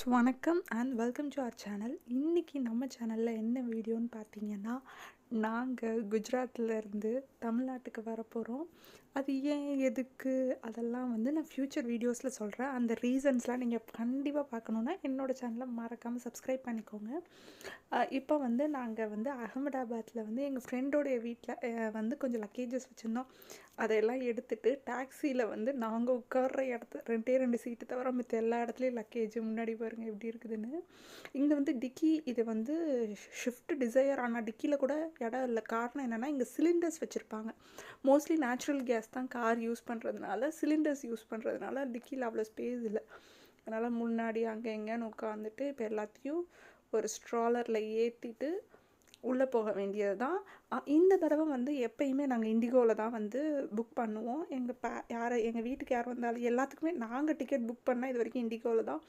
வணக்கம் and welcome to our channel. இன்றைக்கி நம்ம சேனலில் என்ன வீடியோன்னு பார்த்தீங்கன்னா, நாங்கள் குஜராத்லேருந்து தமிழ்நாட்டுக்கு வரப்போகிறோம். அது ஏன் எதுக்கு அதெல்லாம் வந்து நான் ஃப்யூச்சர் வீடியோஸில் சொல்கிறேன். அந்த ரீசன்ஸ்லாம் நீங்கள் கண்டிப்பாக பார்க்கணுன்னா என்னோடய சேனலை மறக்காமல் சப்ஸ்கிரைப் பண்ணிக்கோங்க. இப்போ வந்து நாங்கள் வந்து அகமதாபாத்தில் வந்து எங்கள் ஃப்ரெண்டோடைய வீட்டில் வந்து கொஞ்சம் லக்கேஜஸ் வச்சுருந்தோம். அதையெல்லாம் எடுத்துகிட்டு டாக்ஸியில் வந்து நாங்கள் உட்கார்ற இடத்து ரெண்டு சீட்டு தவிர மற்ற எல்லா இடத்துலையும் லக்கேஜ் முன்னாடி பாருங்கள் எப்படி இருக்குதுன்னு. இங்கே வந்து டிக்கி இது வந்து ஷிஃப்ட் டிசையர், ஆனால் டிக்கியில் கூட இடம் இல்லை. காரணம் என்னென்னா இங்கே சிலிண்டர்ஸ் வச்சுருப்பாங்க. மோஸ்ட்லி நேச்சுரல் கேஸ் தான் கார் யூஸ் பண்ணுறதுனால, சிலிண்டர்ஸ் யூஸ் பண்ணுறதுனால டிக்கியில் அவ்வளோ ஸ்பேஸ் இல்லை. அதனால் முன்னாடி அங்கே எங்கேன்னு உட்காந்துட்டு இப்போ எல்லாத்தையும் ஒரு ஸ்ட்ராலரில் ஏற்றிட்டு உள்ளே போக வேண்டியது தான். இந்த தடவை வந்து எப்பயுமே நாங்கள் இண்டிகோவில் தான் வந்து புக் பண்ணுவோம். எங்கள் வீட்டுக்கு யார் வந்தாலும் எல்லாத்துக்குமே நாங்கள் டிக்கெட் புக் பண்ணால் இது வரைக்கும் இண்டிகோவில் தான்.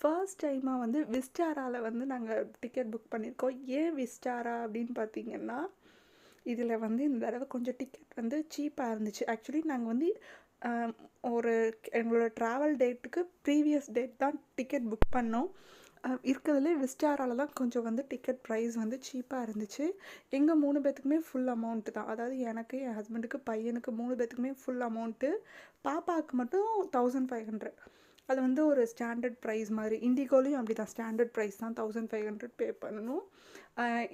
ஃபர்ஸ்ட் டைமாக வந்து விஸ்டாராவில் வந்து நாங்கள் டிக்கெட் புக் பண்ணியிருக்கோம். ஏன் விஸ்டாரா அப்படின்னு பார்த்தீங்கன்னா, இதில் வந்து இந்த தடவை கொஞ்சம் டிக்கெட் வந்து சீப்பாக இருந்துச்சு. ஆக்சுவலி நாங்கள் வந்து எங்களோட ட்ராவல் டேட்டுக்கு ப்ரீவியஸ் டேட் தான் டிக்கெட் புக் பண்ணோம். இருக்கிறதுலே விஸ்டாரால தான் கொஞ்சம் வந்து டிக்கெட் ப்ரைஸ் வந்து சீப்பாக இருந்துச்சு. எங்கள் 3 பேர்த்துக்குமே ஃபுல் அமௌண்ட்டு தான். அதாவது எனக்கு, என் ஹஸ்பண்டுக்கு, பையனுக்கு 3 பேர்த்துக்குமே ஃபுல் அமௌண்ட்டு. பாப்பாவுக்கு மட்டும் 1500. அது வந்து ஒரு ஸ்டாண்டர்ட் ப்ரைஸ் மாதிரி. இண்டிகோலையும் அப்படி தான், ஸ்டாண்டர்ட் ப்ரைஸ் தான், 1500 பே பண்ணணும்.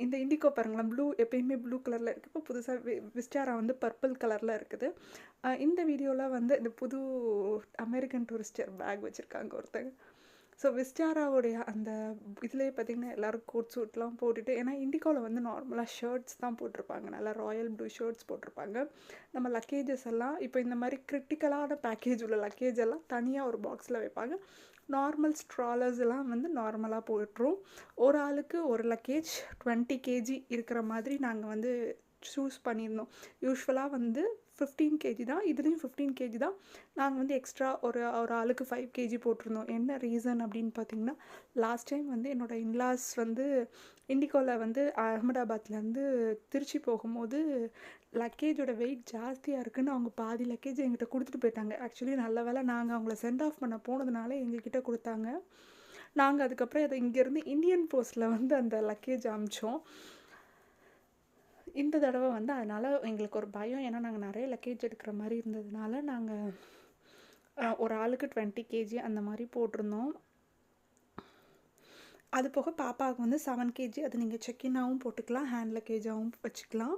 இந்த இண்டிகோ பாருங்களேன், ப்ளூ எப்பயுமே ப்ளூ கலரில் இருக்குது. இப்போ புதுசாக விஸ்டாரா வந்து பர்பிள் கலரில் இருக்குது. இந்த வீடியோவில் வந்து இந்த புது அமெரிக்கன் டூரிஸ்டர் பேக் வச்சுருக்காங்க ஒருத்தங்க. ஸோ விஸ்டாராவுடைய அந்த இதுலேயே பார்த்திங்கன்னா எல்லோரும் கோட் சூட்லாம் போட்டுட்டு, ஏன்னா இண்டிகோவில் வந்து நார்மலாக ஷர்ட்ஸ் தான் போட்டிருப்பாங்க, நல்லா ராயல் ப்ளூ ஷர்ட்ஸ் போட்டிருப்பாங்க. நம்ம லக்கேஜஸ் எல்லாம் இப்போ இந்த மாதிரி கிரிட்டிக்கலான பேக்கேஜ் உள்ள லக்கேஜ் எல்லாம் தனியாக ஒரு பாக்ஸில் வைப்பாங்க. நார்மல் ஸ்ட்ராலர்ஸ் எல்லாம் வந்து நார்மலாக போட்டுரும். ஒரு ஆளுக்கு ஒரு லக்கேஜ் 20 kg இருக்கிற மாதிரி நாங்கள் வந்து சூஸ் பண்ணியிருந்தோம். யூஸ்வலாக வந்து 15 kg தான், இதுலேயும் 15 kg தான். நாங்கள் வந்து எக்ஸ்ட்ரா ஒரு ஆளுக்கு 5 kg போட்டிருந்தோம். என்ன ரீசன் அப்படின்னு பார்த்தீங்கன்னா, லாஸ்ட் டைம் வந்து என்னோடய இன்லாஸ் வந்து இண்டிகோவில் வந்து அகமதாபாத்லேருந்து திருச்சி போகும்போது லக்கேஜோட வெயிட் ஜாஸ்தியாக இருக்குதுன்னு அவங்க பாதி லக்கேஜ் எங்கிட்ட கொடுத்துட்டு போயிட்டாங்க. ஆக்சுவலி நல்ல வேலை நாங்கள் அவங்கள சென்ட் ஆஃப் பண்ண போனதுனால எங்ககிட்ட கொடுத்தாங்க. நாங்கள் அதுக்கப்புறம் அதை இங்கேருந்து இந்தியன் போஸ்ட்டில் வந்து அந்த லக்கேஜ் அனுப்பிச்சோம். இந்த தடவை வந்து அதனால் எங்களுக்கு ஒரு பயம், ஏன்னா நாங்கள் நிறைய லக்கேஜ் எடுக்கிற மாதிரி இருந்ததுனால நாங்கள் ஒரு ஆளுக்கு 20 kg அந்த மாதிரி போட்டிருந்தோம். அது போக பாப்பாவுக்கு வந்து 7 kg, அது நீங்கள் செக்கின்னாகவும் போட்டுக்கலாம், ஹேண்ட் லக்கேஜாகவும் வச்சுக்கலாம்.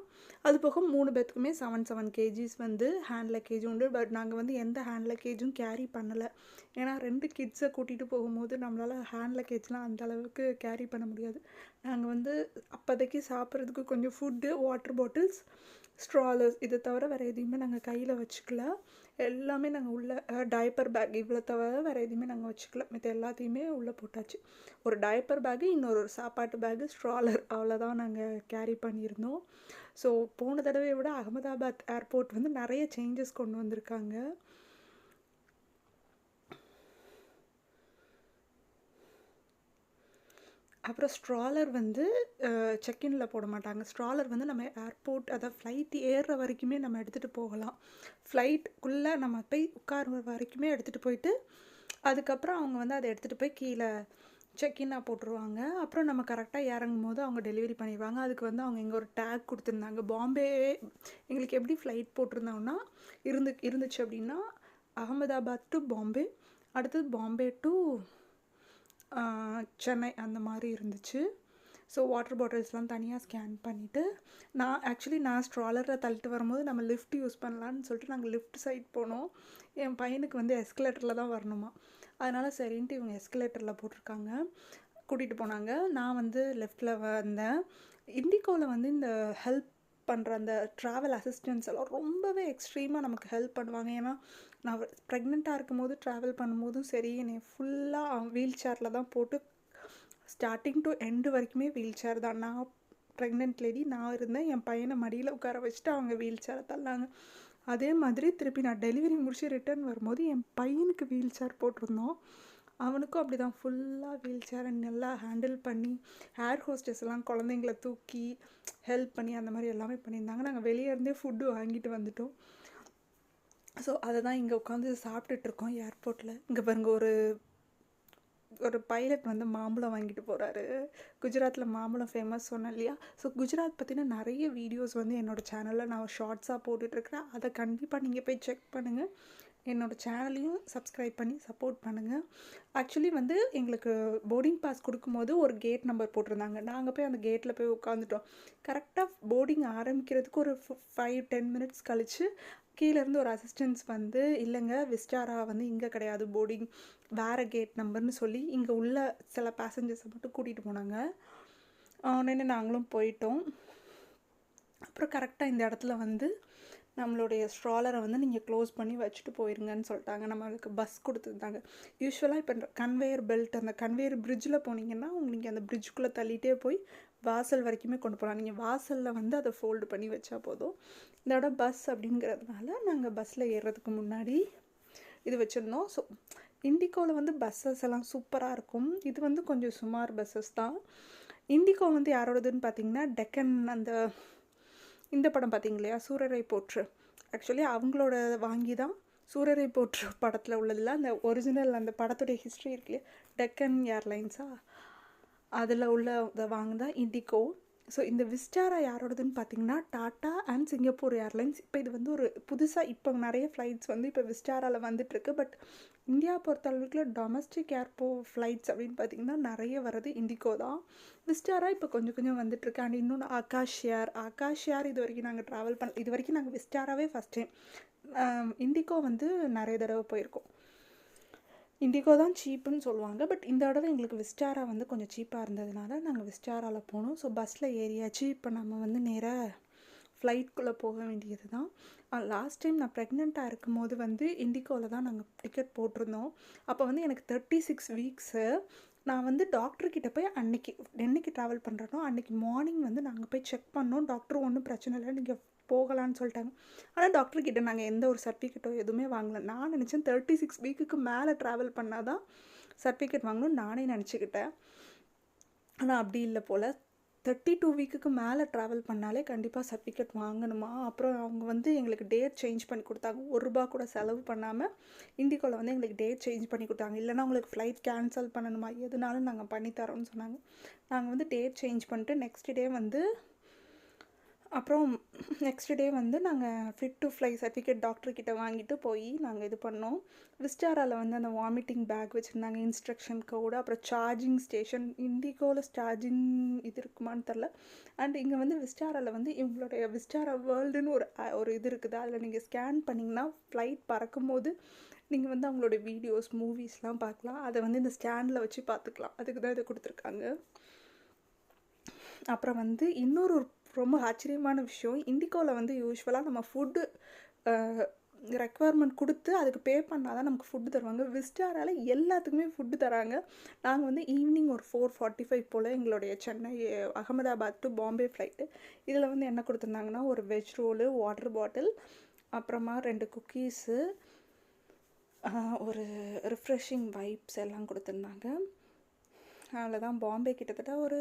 அது போக 3 பேத்துக்குமே 7 kgs வந்து ஹேண்ட் லக்கேஜ் உண்டு. பட் நாங்கள் வந்து எந்த ஹேண்ட் லக்கேஜும் கேரி பண்ணலை. ஏன்னா 2 கிட்ஸை கூட்டிகிட்டு போகும்போது நம்மளால் ஹேண்ட் லக்கேஜ்லாம் அந்த அளவுக்கு கேரி பண்ண முடியாது. நாங்கள் வந்து அப்போதைக்கு சாப்பிட்றதுக்கு கொஞ்சம் ஃபுட்டு, வாட்டர் பாட்டில்ஸ், ஸ்ட்ராலர்ஸ், இதை தவிர வேறு எதையுமே நாங்கள் கையில் வச்சுக்கல. எல்லாமே நாங்கள் உள்ளே டைப்பர் பேக் இவ்வளோ தவிர வேறு எதுவுமே நாங்கள் வச்சுக்கல. மற்ற எல்லாத்தையுமே உள்ளே போட்டாச்சு. ஒரு டைப்பர் பேக்கு, இன்னொரு சாப்பாட்டு பேக்கு, ஸ்ட்ராலர், அவ்வளோதான் நாங்கள் கேரி பண்ணியிருந்தோம். ஸோ போன தடவையை விட அகமதாபாத் ஏர்போர்ட் வந்து நிறைய சேஞ்சஸ் கொண்டு வந்திருக்காங்க. அப்புறம் ஸ்ட்ராலர் வந்து செக்இனில் போட மாட்டாங்க. ஸ்ட்ராலர் வந்து நம்ம ஏர்போர்ட், அதாவது ஃப்ளைட் ஏறுற வரைக்குமே நம்ம எடுத்துகிட்டு போகலாம். ஃப்ளைட்டுக்குள்ளே நம்ம போய் உட்கார வரைக்குமே எடுத்துகிட்டு போயிட்டு அதுக்கப்புறம் அவங்க வந்து அதை எடுத்துகிட்டு போய் கீழே செக்இன்னாக போட்டுருவாங்க. அப்புறம் நம்ம கரெக்டாக இறங்கும் போது அவங்க டெலிவரி பண்ணிடுவாங்க. அதுக்கு வந்து அவங்க இங்கே ஒரு டேக் கொடுத்துருந்தாங்க. பாம்பே எங்களுக்கு எப்படி ஃப்ளைட் போட்டிருந்தாங்கன்னா இருந்துச்சு அப்படின்னா, அகமதாபாத் டு பாம்பே, அடுத்தது பாம்பே டு சென்னை, அந்த மாதிரி இருந்துச்சு. ஸோ வாட்டர் பாட்டில்ஸ்லாம் தனியாக ஸ்கேன் பண்ணிவிட்டு, நான் ஸ்ட்ராலரில் தள்ளிட்டு வரும்போது நம்ம லிஃப்ட் யூஸ் பண்ணலான்னு சொல்லிட்டு நாங்கள் லிஃப்ட் சைட் போனோம். என் பையனுக்கு வந்து எஸ்கலேட்டரில் தான் வரணுமா, அதனால் சரின்ட்டு இவங்க எஸ்கலேட்டரில் போட்டிருக்காங்க, கூட்டிகிட்டு போனாங்க. நான் வந்து லெஃப்டில் வந்தேன். இண்டிகோவில் வந்து இந்த ஹெல்ப் பண்ணுற அந்த ட்ராவல் அசிஸ்டன்ஸ் எல்லாம் ரொம்பவே எக்ஸ்ட்ரீமாக நமக்கு ஹெல்ப் பண்ணுவாங்க. ஏன்னா நான் ப்ரெக்னெண்ட்டாக இருக்கும் போது ட்ராவல் பண்ணும்போதும் சரி, என்னை ஃபுல்லாக வீல் சேரில் தான் போட்டு ஸ்டார்டிங் டு எண்டு வரைக்குமே வீல் சேர் தான். நான் ப்ரெக்னென்ட் லேடி, நான் இருந்தேன், என் பையனை மடியில் உட்கார வச்சுட்டு அவங்க வீல் சேரை தள்ளாங்க. அதே மாதிரி திருப்பி நான் டெலிவரி முடிச்சு ரிட்டர்ன் வரும்போது என் பையனுக்கு வீல் சேர் போட்டிருந்தோம். அவனுக்கும் அப்படி தான் ஃபுல்லாக வீல் சேரை நல்லா ஹேண்டில் பண்ணி, ஏர் ஹோஸ்டஸ் எல்லாம் குழந்தைங்கள தூக்கி ஹெல்ப் பண்ணி அந்த மாதிரி எல்லாமே பண்ணியிருந்தாங்க. நாங்கள் வெளியே இருந்தே ஃபுட்டு வாங்கிட்டு வந்துட்டோம். ஸோ அதை தான் இங்கே உட்காந்து சாப்பிட்டுட்ருக்கோம் ஏர்போர்ட்டில். இங்கே பாருங்கள், ஒரு ஒரு பைலட் வந்து மாம்பழம் வாங்கிட்டு போகிறாரு. குஜராத்தில் மாம்பழம் ஃபேமஸ் சொன்னேன் இல்லையா? ஸோ குஜராத் பற்றின நிறைய வீடியோஸ் வந்து என்னோடய சேனலில் நான் ஷார்ட்ஸாக போட்டுட்ருக்கிறேன். அதை கண்டிப்பாக நீங்கள் போய் செக் பண்ணுங்கள். என்னோடய சேனலையும் சப்ஸ்கிரைப் பண்ணி சப்போர்ட் பண்ணுங்கள். ஆக்சுவலி வந்து எங்களுக்கு போர்டிங் பாஸ் கொடுக்கும்போது ஒரு கேட் நம்பர் போட்டிருந்தாங்க. நாங்கள் போய் அந்த கேட்டில் போய் உட்காந்துட்டோம். கரெக்டாக போர்டிங் ஆரம்பிக்கிறதுக்கு ஒரு 5-10 மினிட்ஸ் கழித்து கீழேருந்து ஒரு அசிஸ்டன்ஸ் வந்து, இல்லைங்க விஸ்டாரா வந்து இங்கே கிடையாது போர்டிங், வேறு கேட் நம்பர்னு சொல்லி இங்கே உள்ள சில பேசஞ்சர்ஸை மட்டும் கூட்டிகிட்டு போனாங்க. உடனே நாங்களும் போயிட்டோம். அப்புறம் கரெக்டாக இந்த இடத்துல வந்து நம்மளுடைய ஸ்ட்ராலரை வந்து நீங்கள் க்ளோஸ் பண்ணி வச்சுட்டு போயிருங்கன்னு சொல்லிட்டாங்க. நம்மளுக்கு பஸ் கொடுத்துருந்தாங்க. யூஸ்வலாக இப்போ கன்வேயர் பெல்ட், அந்த கன்வேயர் பிரிட்ஜில் போனீங்கன்னா உங்களுக்கு அந்த பிரிட்ஜுக்குள்ளே தள்ளிகிட்டே போய் வாசல் வரைக்குமே கொண்டு போகலாம். நீங்கள் வாசலில் வந்து அதை ஃபோல்டு பண்ணி வச்சா போதும். இதோட பஸ் அப்படிங்கிறதுனால நாங்கள் பஸ்ஸில் ஏறுறதுக்கு முன்னாடி இது வச்சுருந்தோம். ஸோ இண்டிகோவில் வந்து பஸ்ஸஸ் எல்லாம் சூப்பராக இருக்கும். இது வந்து கொஞ்சம் சுமார் பஸ்ஸஸ் தான். இண்டிகோ வந்து யாரோடதுன்னு பார்த்தீங்கன்னா டெக்கன், அந்த இந்த படம் பார்த்தீங்க இல்லையா, சூரரை போற்று, ஆக்சுவலி அவங்களோட வாங்கி தான் சூரரை போற்று படத்தில் உள்ளதில்ல, அந்த ஒரிஜினல் அந்த படத்துடைய ஹிஸ்ட்ரி இருக்கு இல்லையா, டெக்கன் ஏர்லைன்ஸா, அதில் உள்ள இதை வாங்குதான் இண்டிகோ. ஸோ இந்த விஸ்டாரா யாரோடதுன்னு பார்த்தீங்கன்னா டாட்டா அண்ட் சிங்கப்பூர் ஏர்லைன்ஸ். இப்போ இது வந்து ஒரு புதுசாக இப்போ நிறைய ஃப்ளைட்ஸ் வந்து இப்போ விஸ்டாராவில் வந்துட்டுருக்கு. பட் இந்தியா பொறுத்த அளவுக்கு டொமஸ்டிக் ஃப்ளைட்ஸ் அப்படின்னு பார்த்திங்கன்னா நிறைய வர்றது இண்டிகோ தான். விஸ்டாரா இப்போ கொஞ்சம் கொஞ்சம் வந்துட்டுருக்கு. அண்ட் இன்னொன்று ஆகாஷ் ஏர் இது வரைக்கும் நாங்கள் ட்ராவல் இது வரைக்கும் நாங்கள் விஸ்டாராவே ஃபஸ்ட் டைம். இண்டிகோ வந்து நிறைய தடவை போயிருக்கோம். இண்டிகோ தான் சீப்புன்னு சொல்லுவாங்க. பட் இந்த தடவை எங்களுக்கு விஸ்டாரா வந்து கொஞ்சம் சீப்பாக இருந்ததுனால நாங்கள் விஸ்டாராவில் போனோம். ஸோ பஸ்ஸில் ஏறியாச்சு. இப்போ நம்ம வந்து நேராக ஃப்ளைட்குள்ளே போக வேண்டியது தான். லாஸ்ட் டைம் நான் ப்ரெக்னெண்ட்டாக இருக்கும் போது வந்து இண்டிகோவில் தான் நாங்கள் டிக்கெட் போட்டிருந்தோம். அப்போ வந்து எனக்கு 36 வீக்ஸு. நான் வந்து டாக்டர்கிட்ட போய் என்னைக்கு ட்ராவல் பண்ணுறனோ அன்றைக்கி மார்னிங் வந்து நாங்கள் போய் செக் பண்ணோம். டாக்டர் ஒன்றும் பிரச்சனை இல்லை, நீங்கள் போகலான்னு சொல்லிட்டாங்க. ஆனால் டாக்டர்கிட்ட நாங்கள் எந்த ஒரு சர்டிஃபிகேட்டோ எதுவுமே வாங்கலை. நான் நினச்சேன் 36 வீக்குக்கு மேலே ட்ராவல் பண்ணால் தான் சர்டிஃபிகேட் வாங்கணும்னு நானே நினச்சிக்கிட்டேன். ஆனால் அப்படி இல்லை போல். 32 வீக்குக்கு மேலே ட்ராவல் பண்ணாலே கண்டிப்பாக சர்டிஃபிகேட் வாங்கணுமா. அப்புறம் அவங்க வந்து எங்களுக்கு டேட் சேஞ்ச் பண்ணி கொடுத்தாங்க. ₹1 கூட செலவு பண்ணாமல் இண்டிகோவில் வந்து எங்களுக்கு டேட் சேஞ்ச் பண்ணி கொடுத்தாங்க. இல்லைனா உங்களுக்கு ஃப்ளைட் கேன்சல் பண்ணணுமா, எதுனாலும் நாங்கள் பண்ணித்தரோன்னு சொன்னாங்க. நாங்கள் வந்து டேட் சேஞ்ச் பண்ணிட்டு நெக்ஸ்ட் டே வந்து நாங்கள் ஃபிட் டு ஃப்ளை சர்டிஃபிகேட் டாக்டர்கிட்ட வாங்கிட்டு போய் நாங்கள் இது பண்ணோம். விஸ்டாராவில் வந்து அந்த வாமிட்டிங் பேக் வச்சுருந்தாங்க, இன்ஸ்ட்ரக்ஷன் கோடு, அப்புறம் சார்ஜிங் ஸ்டேஷன். இண்டிகோவில் சார்ஜிங் இது இருக்குமான்னு தெரில. அண்ட் இங்கே வந்து விஸ்டாராவில் வந்து இவங்களுடைய விஸ்டாரா வேர்ல்டுன்னு ஒரு இது இருக்குது. அதில் நீங்கள் ஸ்கேன் பண்ணிங்கன்னா ஃப்ளைட் பறக்கும்போது நீங்கள் வந்து அவங்களோட வீடியோஸ் மூவிஸ்லாம் பார்க்கலாம். அதை வந்து இந்த ஸ்கேனில் வச்சு பார்த்துக்கலாம். அதுக்கு தான் இதை கொடுத்துருக்காங்க. அப்புறம் வந்து இன்னொரு ரொம்ப ஆச்சரியமான விஷயம், இண்டிகோவில் வந்து யூஸ்வலாக நம்ம ஃபுட்டு ரெக்குவயர்மெண்ட் கொடுத்து அதுக்கு பே பண்ணால் தான் நமக்கு ஃபுட்டு தருவாங்க. விஸ்டாரால் எல்லாத்துக்குமே ஃபுட்டு தராங்க. நாங்கள் வந்து ஈவினிங் ஒரு 4:45 போல் எங்களுடைய சென்னை அகமதாபாத் டு பாம்பே ஃப்ளைட்டு. இதில் வந்து என்ன கொடுத்துருந்தாங்கன்னா ஒரு வெஜ் ரோலு, வாட்டர் பாட்டில், அப்புறமா 2 குக்கீஸு, ஒரு ரிஃப்ரெஷிங் வைப்ஸ் எல்லாம் கொடுத்துருந்தாங்க. அவ்வளோதான். பாம்பே கிட்டத்தட்ட ஒரு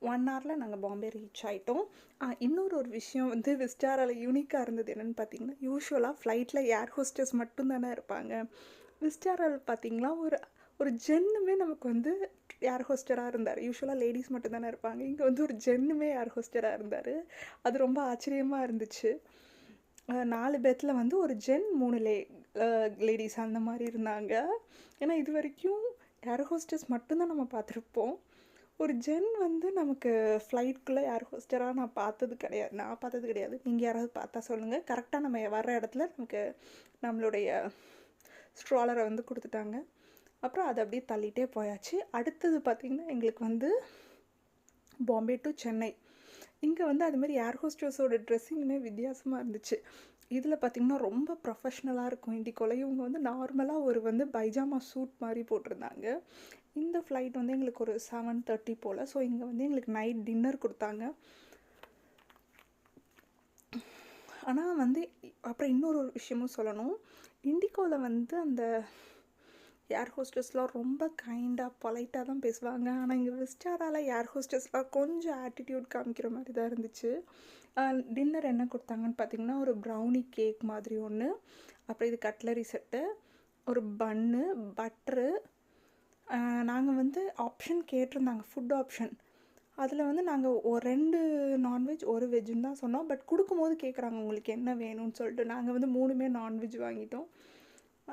1 ஹவரில் நாங்கள் பாம்பே ரீச் ஆகிட்டோம். இன்னொரு விஷயம் வந்து விஸ்டாராவில் யூனிக்காக இருந்தது என்னென்னு பார்த்தீங்கன்னா, யூஸ்வலாக ஃப்ளைட்டில் ஏர் ஹோஸ்டஸ் மட்டும்தானே இருப்பாங்க. விஸ்டாராவில் பார்த்தீங்கன்னா ஒரு ஜென்னுமே நமக்கு வந்து ஏர் ஹோஸ்டராக இருந்தார். யூஸ்வலாக லேடிஸ் மட்டும்தானே இருப்பாங்க. இங்கே வந்து ஒரு ஜென்னுமே ஏர் ஹோஸ்டராக இருந்தார். அது ரொம்ப ஆச்சரியமாக இருந்துச்சு. 4 பேத்தில் வந்து ஒரு ஜென், 3 லேடிஸ் அந்த மாதிரி இருந்தாங்க. ஏன்னா இது வரைக்கும் ஏர் ஹோஸ்டஸ் மட்டும்தான் நம்ம பார்த்துருப்போம். ஒரு ஜென் வந்து நமக்கு ஃப்ளைட்குள்ளே ஏர் ஹோஸ்டராக நான் பார்த்தது கிடையாது. நீங்கள் யாராவது பார்த்தா சொல்லுங்கள். கரெக்டாக நம்ம வர்ற இடத்துல நமக்கு நம்மளுடைய ஸ்ட்ராலரை வந்து கொடுத்துட்டாங்க. அப்புறம் அதை அப்படியே தள்ளிகிட்டே போயாச்சு. அடுத்தது பார்த்திங்கன்னா எங்களுக்கு வந்து பாம்பே டு சென்னை. இங்கே வந்து அதுமாதிரி ஏர் ஹோஸ்டஸோட ட்ரெஸ்ஸிங்குமே வித்தியாசமாக இருந்துச்சு. இதில் பார்த்திங்கன்னா ரொம்ப ப்ரொஃபஷ்னலாக இருக்கும். இண்டிகோவில் இவங்க வந்து நார்மலாக ஒரு வந்து பைஜாமா சூட் மாதிரி போட்டிருந்தாங்க. இந்த ஃப்ளைட் வந்து எங்களுக்கு ஒரு 7:30 போல். ஸோ இங்கே வந்து எங்களுக்கு நைட் டின்னர் கொடுத்தாங்க. ஆனால் வந்து அப்புறம் இன்னொரு விஷயமும் சொல்லணும். இண்டிகோவில் வந்து அந்த ஏர் ஹோஸ்டஸ்லாம் ரொம்ப கைண்டாக பொலைட்டாக தான் பேசுவாங்க. ஆனால் இங்கே விஸ்டாராவில் ஏர் ஹோஸ்டஸ்லாம் கொஞ்சம் ஆட்டிடியூட் காமிக்கிற மாதிரி தான் இருந்துச்சு. டின்னர் என்ன கொடுத்தாங்கன்னு பார்த்திங்கன்னா ஒரு ப்ரௌனி கேக் மாதிரி ஒன்று, அப்புறம் இது கட்லரி செட்டு, ஒரு பன்னு, பட்ரு, நாங்கள் வந்து ஆப்ஷன் கேட்டிருந்தாங்க, ஃபுட் ஆப்ஷன். அதில் வந்து நாங்கள் ஒரு 2 நான்வெஜ் 1 வெஜ்ஜுன்னு தான் சொன்னோம். பட் கொடுக்கும்போது கேட்குறாங்க உங்களுக்கு என்ன வேணும்னு சொல்லிட்டு. நாங்கள் வந்து 3மே நான்வெஜ் வாங்கிட்டோம்.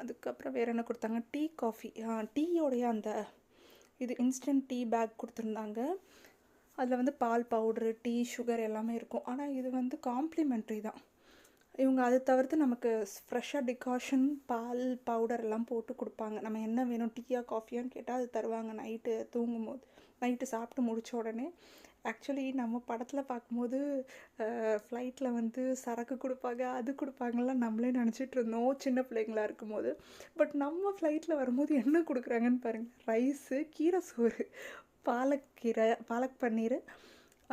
அதுக்கப்புறம் வேறு என்ன கொடுத்தாங்க, டீ காஃபி, டீயோடைய அந்த இது இன்ஸ்டன்ட் டீ பேக் கொடுத்துருந்தாங்க. அதில் வந்து பால் பவுட்ரு, டீ, சுகர் எல்லாமே இருக்கும். ஆனால் இது வந்து காம்ப்ளிமெண்ட்ரி தான். இவங்க அதை தவிர்த்து நமக்கு ஃப்ரெஷ்ஷாக டிகாஷன், பால் பவுடர் எல்லாம் போட்டு கொடுப்பாங்க. நம்ம என்ன வேணும், டீயா காஃபியான்னு கேட்டால் அது தருவாங்க நைட்டு தூங்கும்போது. நைட்டு சாப்பிட்டு முடித்த உடனே. ஆக்சுவலி நம்ம படத்தில் பார்க்கும்போது ஃப்ளைட்டில் வந்து சரக்கு கொடுப்பாங்க, அது கொடுப்பாங்கலாம் நம்மளே நினச்சிட்டு இருந்தோம் சின்ன பிள்ளைங்களா இருக்கும்போது. பட் நம்ம ஃப்ளைட்டில் வரும்போது என்ன கொடுக்குறாங்கன்னு பாருங்கள். ரைஸு, கீரை சோறு, பாலக்கீரை, பாலக் பன்னீர்,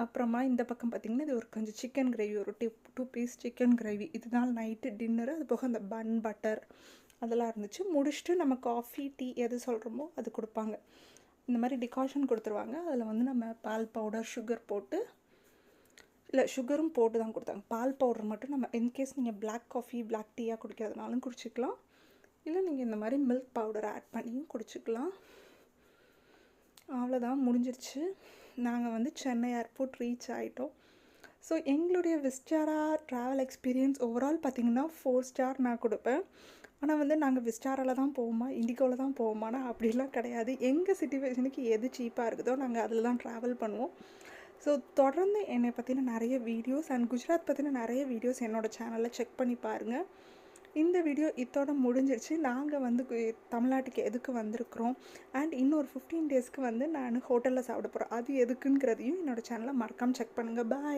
அப்புறமா இந்த பக்கம் பார்த்திங்கன்னா இது ஒரு கொஞ்சம் சிக்கன் கிரேவி, ஒரு 2 பீஸ் சிக்கன் கிரேவி. இதுதான் நைட்டு டின்னரு. அது போக அந்த பன் பட்டர் அதெல்லாம் இருந்துச்சு. முடிச்சுட்டு நம்ம காஃபி, டீ எது சொல்கிறோமோ அது கொடுப்பாங்க. இந்த மாதிரி டிகாஷன் கொடுத்துருவாங்க. அதில் வந்து நம்ம பால் பவுடர், சுகர் போட்டு, இல்லை சுகரும் போட்டு தான் கொடுத்தாங்க. பால் பவுடர் மட்டும் நம்ம இன்கேஸ் நீங்கள் பிளாக் காஃபி, பிளாக் டீயாக குடிக்கிறதுனாலும் குடிச்சிக்கலாம், இல்லை நீங்கள் இந்த மாதிரி மில்க் பவுடர் ஆட் பண்ணியும் குடிச்சிக்கலாம். அவ்வளோதான், முடிஞ்சிருச்சு. நாங்கள் வந்து சென்னை ஏர்போர்ட் ரீச் ஆகிட்டோம். ஸோ எங்களுடைய விஸ்டாரா ட்ராவல் எக்ஸ்பீரியன்ஸ் ஓவரால் பார்த்திங்கன்னா 4 ஸ்டார் நான் கொடுப்பேன். ஆனால் வந்து நாங்கள் விஸ்டாராவில் தான் போவோமா, இண்டிகோவில் தான் போவோமானா அப்படிலாம் கிடையாது. எங்கள் சிச்சுவேஷனுக்கு எது சீப்பாக இருக்குதோ நாங்கள் அதில் தான் ட்ராவல் பண்ணுவோம். ஸோ தொடர்ந்து என்னை பற்றின நிறைய வீடியோஸ் அண்ட் குஜராத் பற்றின நிறைய வீடியோஸ் என்னோடய சேனலில் செக் பண்ணி பாருங்கள். இந்த வீடியோ இதோட முடிஞ்சிருச்சு. நாங்கள் வந்து தமிழ்நாட்டுக்கு எதுக்கு வந்திருக்கிறோம் அண்ட் இன்னொரு 15 டேஸ்க்கு வந்து நான் ஹோட்டலில் சாப்பிட போகிறேன். அது எதுக்குங்கிறதையும் என்னோடய சேனலை மறக்காமல் செக் பண்ணுங்கள். பாய்.